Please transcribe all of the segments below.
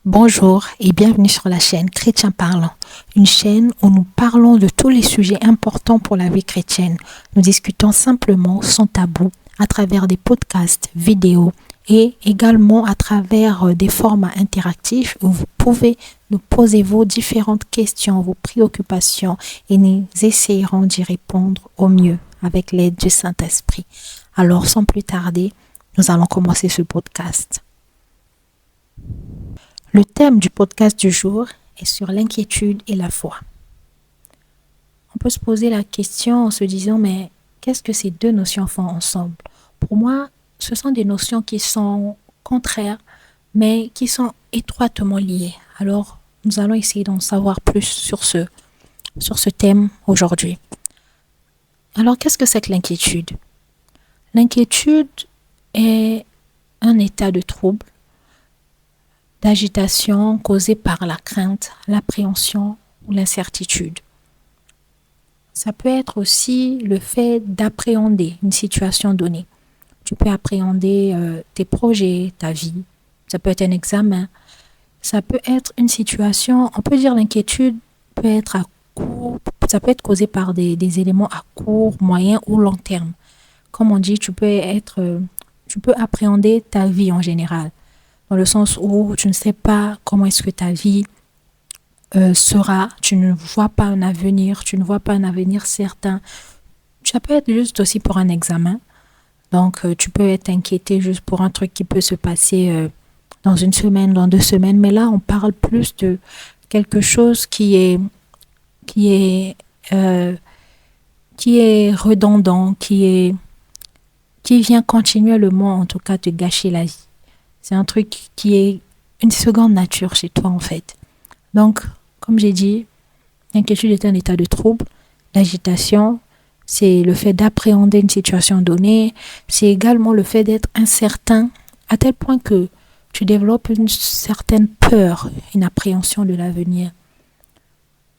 Bonjour et bienvenue sur la chaîne Chrétien Parlant, une chaîne où nous parlons de tous les sujets importants pour la vie chrétienne. Nous discutons simplement, sans tabou, à travers des podcasts, vidéos et également à travers des formats interactifs où vous pouvez nous poser vos différentes questions, vos préoccupations et nous essayerons d'y répondre au mieux avec l'aide du Saint-Esprit. Alors sans plus tarder, nous allons commencer ce podcast. Le thème du podcast du jour est sur l'inquiétude et la foi. On peut se poser la question en se disant, mais qu'est-ce que ces deux notions font ensemble? Pour moi, ce sont des notions qui sont contraires, mais qui sont étroitement liées. Alors, nous allons essayer d'en savoir plus sur ce thème aujourd'hui. Alors, qu'est-ce que c'est que l'inquiétude? L'inquiétude est un état de trouble, d'agitation causée par la crainte, l'appréhension ou l'incertitude. Ça peut être aussi le fait d'appréhender une situation donnée. Tu peux appréhender tes projets, ta vie. Ça peut être un examen. Ça peut être une situation, on peut dire l'inquiétude peut être ça peut être causé par des éléments à court, moyen ou long terme. Comme on dit, tu peux appréhender ta vie en général. Dans le sens où tu ne sais pas comment est-ce que ta vie sera, tu ne vois pas un avenir, certain. Ça peut être juste aussi pour un examen. Donc, tu peux être inquiété juste pour un truc qui peut se passer dans une semaine, dans 2 semaines. Mais là, on parle plus de quelque chose qui est redondant, qui vient continuellement, en tout cas, te gâcher la vie. C'est un truc qui est une seconde nature chez toi, en fait. Donc, comme j'ai dit, l'inquiétude est un état de trouble, d'agitation. C'est le fait d'appréhender une situation donnée. C'est également le fait d'être incertain à tel point que tu développes une certaine peur, une appréhension de l'avenir.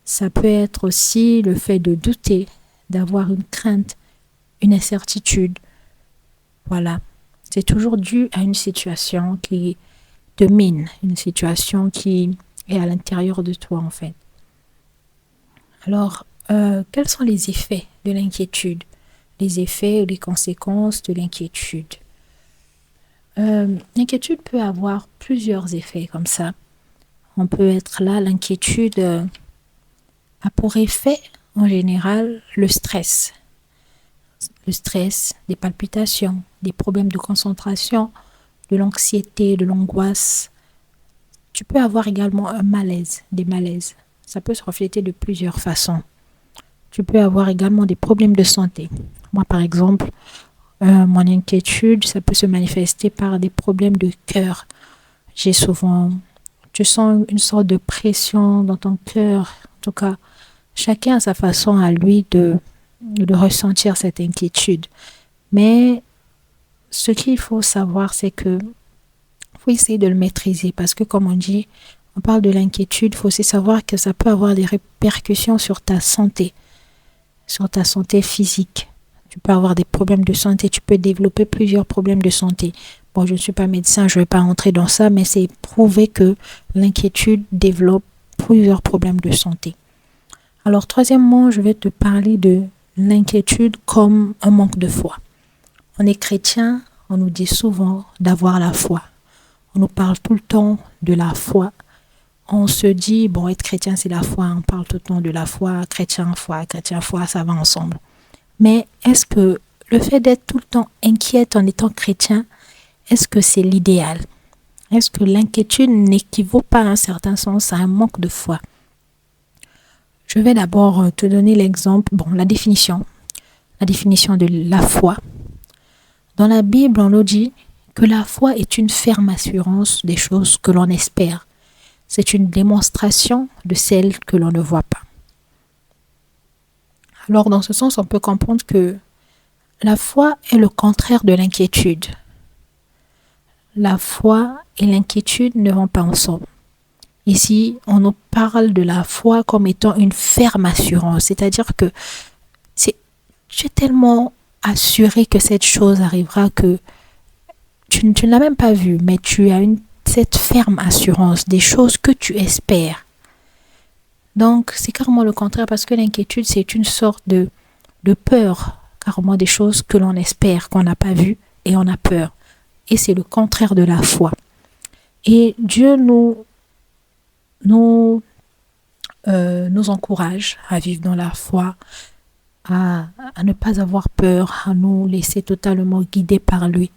Ça peut être aussi le fait de douter, d'avoir une crainte, une incertitude. Voilà. C'est toujours dû à une situation qui domine, une situation qui est à l'intérieur de toi, en fait. Alors, quels sont les effets de l'inquiétude? Les effets ou les conséquences de l'inquiétude? L'inquiétude peut avoir plusieurs effets comme ça. On peut être là, l'inquiétude a pour effet, en général, le stress. Le stress, des palpitations, des problèmes de concentration, de l'anxiété, de l'angoisse. Tu peux avoir également un malaise, des malaises. Ça peut se refléter de plusieurs façons. Tu peux avoir également des problèmes de santé. Moi, par exemple, mon inquiétude, ça peut se manifester par des problèmes de cœur. Tu sens une sorte de pression dans ton cœur. En tout cas, chacun a sa façon à lui de ressentir cette inquiétude. Mais ce qu'il faut savoir, c'est que faut essayer de le maîtriser parce que comme on dit, on parle de l'inquiétude, il faut aussi savoir que ça peut avoir des répercussions sur ta santé physique. Tu peux avoir des problèmes de santé, tu peux développer plusieurs problèmes de santé. Bon, je ne suis pas médecin, je ne vais pas entrer dans ça, mais c'est prouvé que l'inquiétude développe plusieurs problèmes de santé. Alors, troisièmement, je vais te parler de l'inquiétude comme un manque de foi. On est chrétien, on nous dit souvent d'avoir la foi. On nous parle tout le temps de la foi. On se dit, bon, être chrétien, c'est la foi. On parle tout le temps de la foi, chrétien, foi, ça va ensemble. Mais est-ce que le fait d'être tout le temps inquiète en étant chrétien, est-ce que c'est l'idéal? Est-ce que l'inquiétude n'équivaut pas à un certain sens à un manque de foi? Je vais d'abord te donner l'exemple, la définition de la foi. Dans la Bible, on nous dit que la foi est une ferme assurance des choses que l'on espère. C'est une démonstration de celles que l'on ne voit pas. Alors, dans ce sens, on peut comprendre que la foi est le contraire de l'inquiétude. La foi et l'inquiétude ne vont pas ensemble. Ici, on nous parle de la foi comme étant une ferme assurance, c'est-à-dire que tu es tellement assuré que cette chose arrivera que tu ne l'as même pas vue, mais tu as une cette ferme assurance, des choses que tu espères. Donc, c'est carrément le contraire parce que l'inquiétude, c'est une sorte de peur, carrément des choses que l'on espère, qu'on n'a pas vues et on a peur. Et c'est le contraire de la foi. Et Dieu nous encourage à vivre dans la foi, à ne pas avoir peur, à nous laisser totalement guider par lui.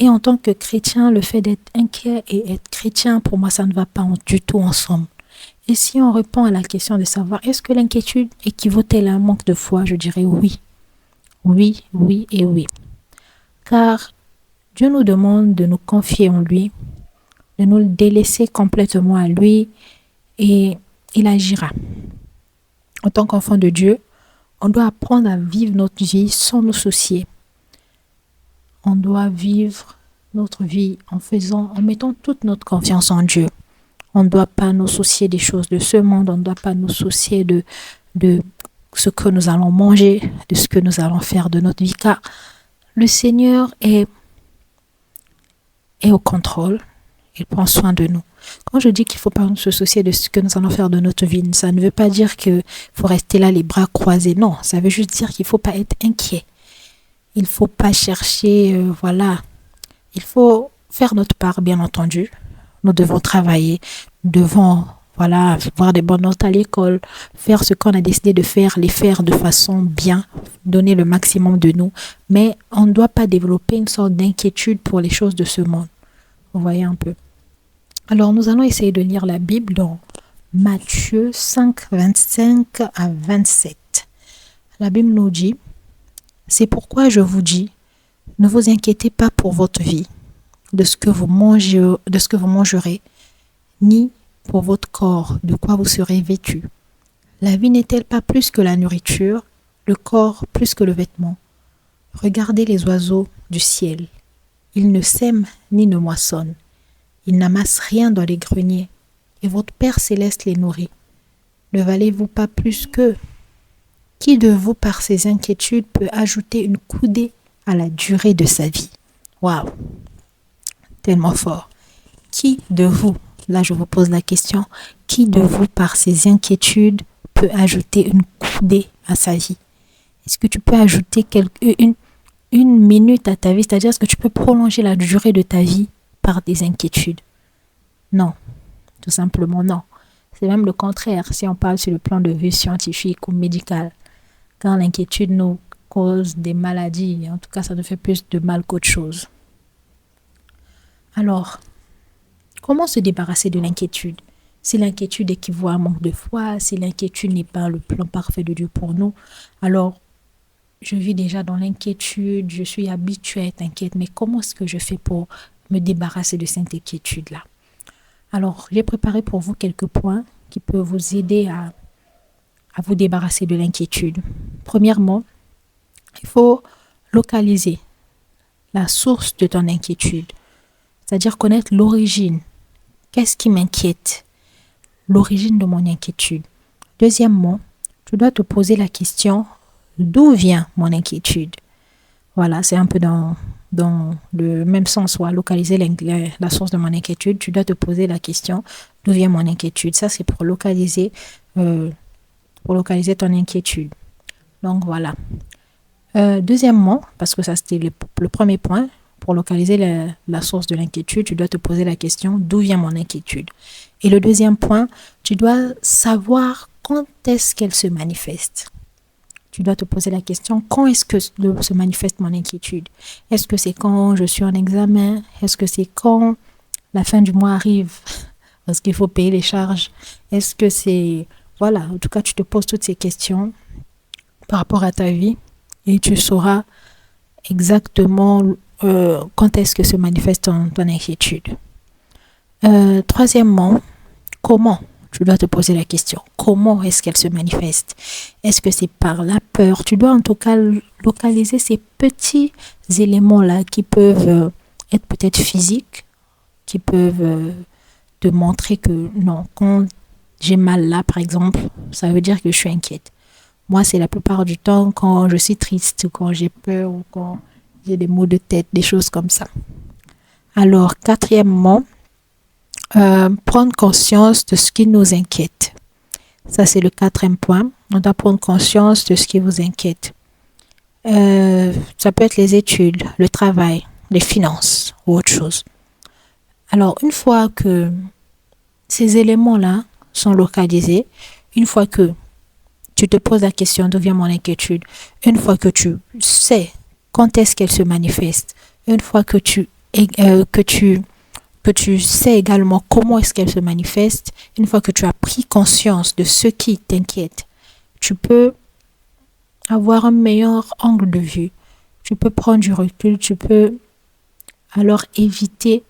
Et en tant que chrétien, le fait d'être inquiet et être chrétien, pour moi, ça ne va pas du tout ensemble. Et si on répond à la question de savoir, est-ce que l'inquiétude équivaut-elle à un manque de foi? Je dirais oui. Oui, oui et oui. Car Dieu nous demande de nous confier en lui, de nous le délaisser complètement à lui et il agira. En tant qu'enfant de Dieu, on doit apprendre à vivre notre vie sans nous soucier. On doit vivre notre vie en mettant toute notre confiance en Dieu. On ne doit pas nous soucier des choses de ce monde, on ne doit pas nous soucier de ce que nous allons manger, de ce que nous allons faire de notre vie, car le Seigneur est au contrôle, il prend soin de nous. Quand je dis qu'il ne faut pas se soucier de ce que nous allons faire de notre vie, ça ne veut pas dire qu'il faut rester là les bras croisés, non, ça veut juste dire qu'il ne faut pas être inquiet. Il ne faut pas chercher, il faut faire notre part, bien entendu. Nous devons travailler, nous devons, avoir des bonnes notes à l'école, faire ce qu'on a décidé de faire, les faire de façon bien, donner le maximum de nous. Mais on ne doit pas développer une sorte d'inquiétude pour les choses de ce monde. Vous voyez un peu. Alors, nous allons essayer de lire la Bible dans Matthieu 5, 25 à 27. La Bible nous dit, « C'est pourquoi je vous dis, ne vous inquiétez pas pour votre vie, de ce que vous mangerez, ni pour votre corps, de quoi vous serez vêtus. La vie n'est-elle pas plus que la nourriture, le corps plus que le vêtement? Regardez les oiseaux du ciel. Ils ne sèment ni ne moissonnent. Ils n'amassent rien dans les greniers, et votre Père céleste les nourrit. Ne valez-vous pas plus qu'eux? Qui de vous, par ses inquiétudes, peut ajouter une coudée à la durée de sa vie? » Waouh! Tellement fort. Qui de vous, là je vous pose la question, qui de vous, par ses inquiétudes, peut ajouter une coudée à sa vie? Est-ce que tu peux ajouter une minute à ta vie? C'est-à-dire, est-ce que tu peux prolonger la durée de ta vie par des inquiétudes? Non, tout simplement non. C'est même le contraire si on parle sur le plan de vue scientifique ou médical. Quand l'inquiétude nous cause des maladies, en tout cas ça nous fait plus de mal qu'autre chose. Alors, comment se débarrasser de l'inquiétude? Si l'inquiétude équivaut à un manque de foi, si l'inquiétude n'est pas le plan parfait de Dieu pour nous, alors je vis déjà dans l'inquiétude, je suis habituée à être inquiète, mais comment est-ce que je fais pour me débarrasser de cette inquiétude-là? Alors, j'ai préparé pour vous quelques points qui peuvent vous aider à vous débarrasser de l'inquiétude. Premièrement, il faut localiser la source de ton inquiétude, c'est-à-dire connaître l'origine. Qu'est-ce qui m'inquiète? L'origine de mon inquiétude. Deuxièmement, tu dois te poser la question, d'où vient mon inquiétude? Voilà, c'est un peu dans le même sens, localiser la source de mon inquiétude. Tu dois te poser la question, d'où vient mon inquiétude? Ça, c'est pour localiser ton inquiétude. Donc, voilà. Deuxièmement, parce que ça, c'était le premier point, pour localiser la source de l'inquiétude, tu dois te poser la question, d'où vient mon inquiétude? Et le deuxième point, tu dois savoir quand est-ce qu'elle se manifeste. Tu dois te poser la question, quand est-ce que se manifeste mon inquiétude? Est-ce que c'est quand je suis en examen? Est-ce que c'est quand la fin du mois arrive? Parce qu'il faut payer les charges. Est-ce que c'est... Voilà, en tout cas, tu te poses toutes ces questions par rapport à ta vie et tu sauras exactement quand est-ce que se manifeste ton inquiétude. Troisièmement, comment? Tu dois te poser la question. Comment est-ce qu'elle se manifeste? Est-ce que c'est par la peur? Tu dois en tout cas localiser ces petits éléments-là qui peuvent être peut-être physiques, qui peuvent te montrer que non, quand j'ai mal là, par exemple, ça veut dire que je suis inquiète. Moi, c'est la plupart du temps quand je suis triste ou quand j'ai peur ou quand j'ai des maux de tête, des choses comme ça. Alors, quatrièmement, prendre conscience de ce qui nous inquiète. Ça, c'est le quatrième point. On doit prendre conscience de ce qui vous inquiète. Ça peut être les études, le travail, les finances ou autre chose. Alors, une fois que ces éléments-là sont localisés, une fois que tu te poses la question d'où vient mon inquiétude, une fois que tu sais quand est-ce qu'elle se manifeste, une fois que tu sais également comment est-ce qu'elle se manifeste, une fois que tu as pris conscience de ce qui t'inquiète, tu peux avoir un meilleur angle de vue. Tu peux prendre du recul, tu peux alors éviter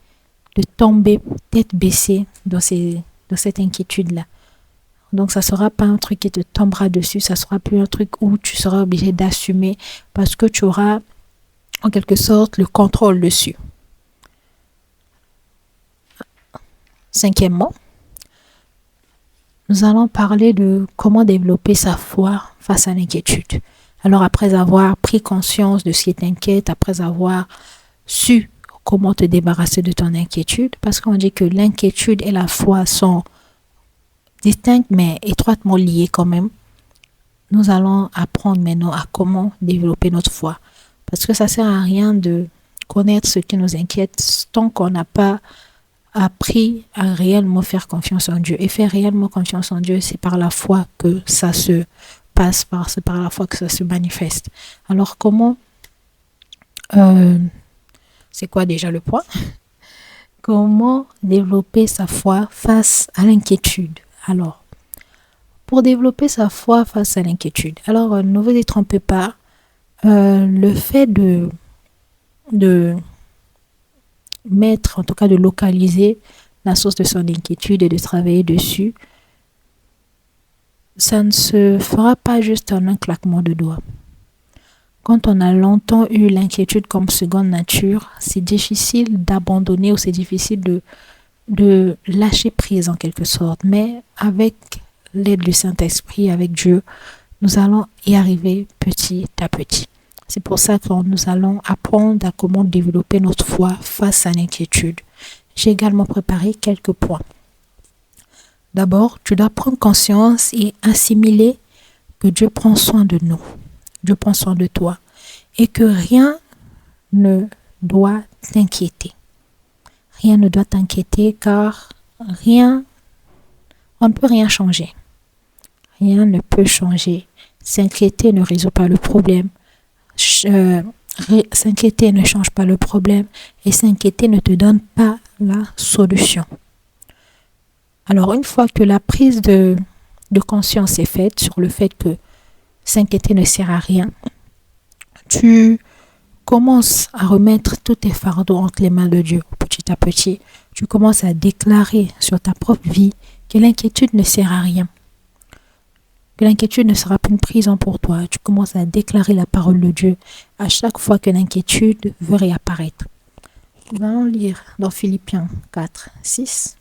de tomber tête baissée dans cette inquiétude-là. Donc, ça ne sera pas un truc qui te tombera dessus, ça sera plus un truc où tu seras obligé d'assumer parce que tu auras en quelque sorte le contrôle dessus. Cinquièmement, nous allons parler de comment développer sa foi face à l'inquiétude. Alors, après avoir pris conscience de ce qui t'inquiète, après avoir su comment te débarrasser de ton inquiétude, parce qu'on dit que l'inquiétude et la foi sont distinctes mais étroitement liées quand même, nous allons apprendre maintenant à comment développer notre foi. Parce que ça ne sert à rien de connaître ce qui nous inquiète tant qu'on n'a pas appris à réellement faire confiance en Dieu. Et faire réellement confiance en Dieu, c'est par la foi que ça se passe, c'est par la foi que ça se manifeste. Alors comment, c'est quoi déjà le point? Comment développer sa foi face à l'inquiétude? Alors, pour développer sa foi face à l'inquiétude, alors ne vous y trompez pas, le fait de mettre, en tout cas de localiser la source de son inquiétude et de travailler dessus, ça ne se fera pas juste en un claquement de doigts. Quand on a longtemps eu l'inquiétude comme seconde nature, c'est difficile d'abandonner ou c'est difficile de lâcher prise en quelque sorte. Mais avec l'aide du Saint-Esprit, avec Dieu, nous allons y arriver petit à petit. C'est pour ça que nous allons apprendre à comment développer notre foi face à l'inquiétude. J'ai également préparé quelques points. D'abord, tu dois prendre conscience et assimiler que Dieu prend soin de nous. Dieu prend soin de toi. Et que rien ne doit t'inquiéter. Rien ne doit t'inquiéter car on ne peut rien changer. Rien ne peut changer. S'inquiéter ne résout pas le problème. S'inquiéter ne change pas le problème et s'inquiéter ne te donne pas la solution. Alors, une fois que la prise de conscience est faite sur le fait que s'inquiéter ne sert à rien, tu commences à remettre tous tes fardeaux entre les mains de Dieu petit à petit. Tu commences à déclarer sur ta propre vie que l'inquiétude ne sert à rien. Que l'inquiétude ne sera plus une prison pour toi. Tu commences à déclarer la parole de Dieu à chaque fois que l'inquiétude veut réapparaître. Nous allons lire dans Philippiens 4, 6.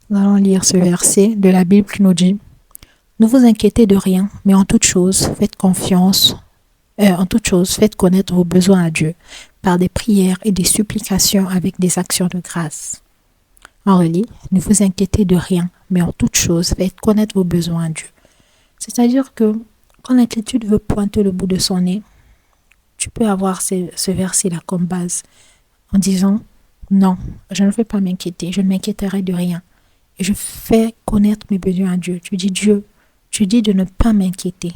Nous allons lire ce verset de la Bible qui nous dit « Ne vous inquiétez de rien, mais en toute chose, faites connaître vos besoins à Dieu par des prières et des supplications avec des actions de grâce. » On relit « Ne vous inquiétez de rien, mais en toute chose, faites connaître vos besoins à Dieu. » C'est-à-dire que quand l'inquiétude veut pointer le bout de son nez, tu peux avoir ce verset-là comme base en disant « Non, je ne vais pas m'inquiéter, je ne m'inquiéterai de rien. Et je fais connaître mes besoins à Dieu. » Tu dis « Dieu, tu dis de ne pas m'inquiéter.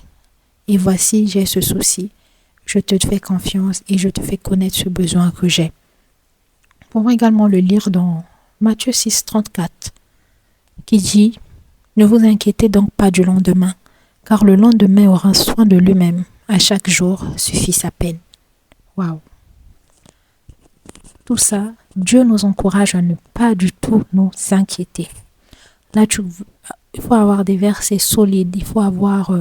Et voici, j'ai ce souci. Je te fais confiance et je te fais connaître ce besoin que j'ai. » On va également le lire dans Matthieu 6, 34, qui dit « Ne vous inquiétez donc pas du lendemain, car le lendemain aura soin de lui-même. À chaque jour suffit sa peine. » Waouh! Tout ça, Dieu nous encourage à ne pas du tout nous inquiéter. Là, il faut avoir des versets solides, il faut avoir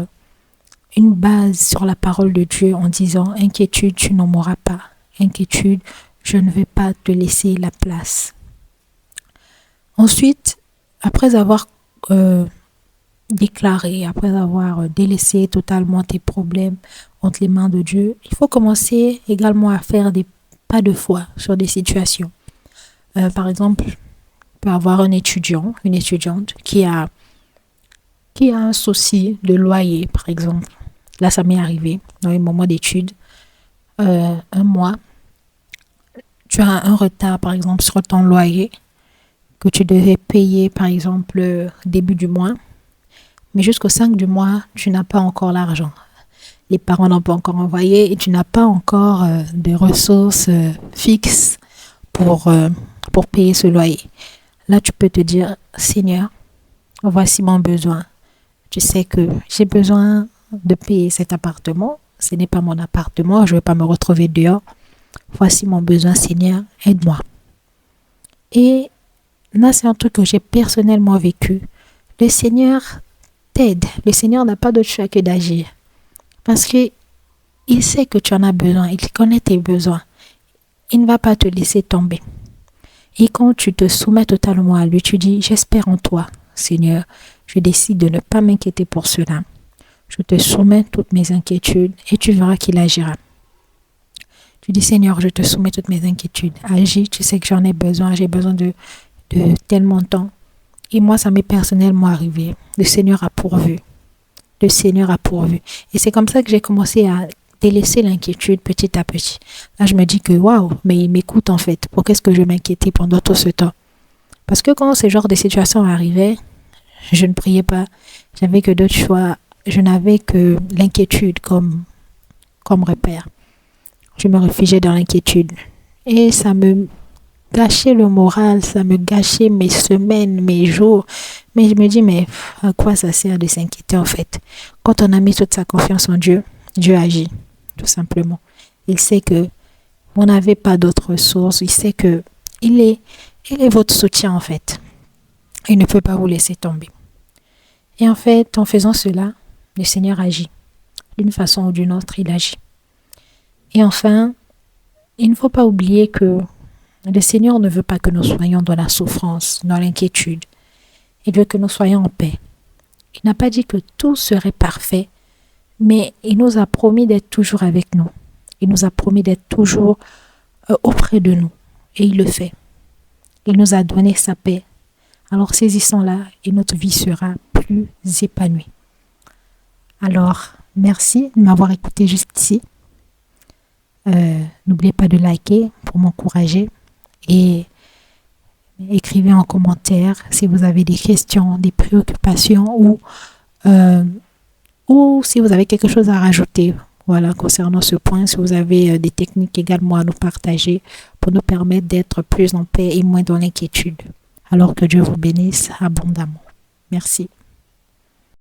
une base sur la parole de Dieu en disant « Inquiétude, tu n'en mourras pas. Inquiétude, je ne vais pas te laisser la place. » Ensuite, après avoir déclaré, après avoir délaissé totalement tes problèmes entre les mains de Dieu, il faut commencer également à faire des pas de foi sur des situations. Par exemple, peux avoir un étudiant, une étudiante qui a un souci de loyer, par exemple. Là, ça m'est arrivé dans les moments d'études. Un mois, tu as un retard, par exemple, sur ton loyer que tu devais payer, par exemple, début du mois. Mais jusqu'au 5 du mois, tu n'as pas encore l'argent. Les parents n'ont pas encore envoyé et tu n'as pas encore de ressources fixes pour payer ce loyer. Là, tu peux te dire, Seigneur, voici mon besoin. Tu sais que j'ai besoin de payer cet appartement. Ce n'est pas mon appartement, je ne vais pas me retrouver dehors. Voici mon besoin, Seigneur, aide-moi. Et là, c'est un truc que j'ai personnellement vécu. Le Seigneur t'aide. Le Seigneur n'a pas d'autre choix que d'agir. Parce que il sait que tu en as besoin. Il connaît tes besoins. Il ne va pas te laisser tomber. Et quand tu te soumets totalement à lui, tu dis, j'espère en toi, Seigneur. Je décide de ne pas m'inquiéter pour cela. Je te soumets toutes mes inquiétudes et tu verras qu'il agira. Tu dis, Seigneur, je te soumets toutes mes inquiétudes. Agis, tu sais que j'en ai besoin. J'ai besoin de tel montant. Et moi, ça m'est personnellement arrivé. Le Seigneur a pourvu. Le Seigneur a pourvu. Et c'est comme ça que j'ai commencé à délaisser l'inquiétude petit à petit. Là, je me dis que, waouh, mais il m'écoute en fait. Pourquoi est-ce que je m'inquiétais pendant tout ce temps? Parce que quand ce genre de situation arrivait, je ne priais pas. J'avais que d'autres choix. Je n'avais que l'inquiétude comme repère. Je me réfugiais dans l'inquiétude. Et ça me gâchait le moral, ça me gâchait mes semaines, mes jours. Mais je me dis, mais à quoi ça sert de s'inquiéter en fait? Quand on a mis toute sa confiance en Dieu, Dieu agit, tout simplement. Il sait que vous n'avez pas d'autres ressources. Il sait que il est votre soutien en fait. Il ne peut pas vous laisser tomber. Et en fait, en faisant cela, le Seigneur agit. D'une façon ou d'une autre, il agit. Et enfin, il ne faut pas oublier que le Seigneur ne veut pas que nous soyons dans la souffrance, dans l'inquiétude. Il veut que nous soyons en paix. Il n'a pas dit que tout serait parfait, mais il nous a promis d'être toujours avec nous. Il nous a promis d'être toujours auprès de nous. Et il le fait. Il nous a donné sa paix. Alors saisissons-la et notre vie sera plus épanouie. Alors, merci de m'avoir écouté jusqu'ici. N'oubliez pas de liker pour m'encourager et écrivez en commentaire si vous avez des questions, des préoccupations ou si vous avez quelque chose à rajouter. Voilà, concernant ce point, si vous avez des techniques également à nous partager pour nous permettre d'être plus en paix et moins dans l'inquiétude. Alors que Dieu vous bénisse abondamment. Merci.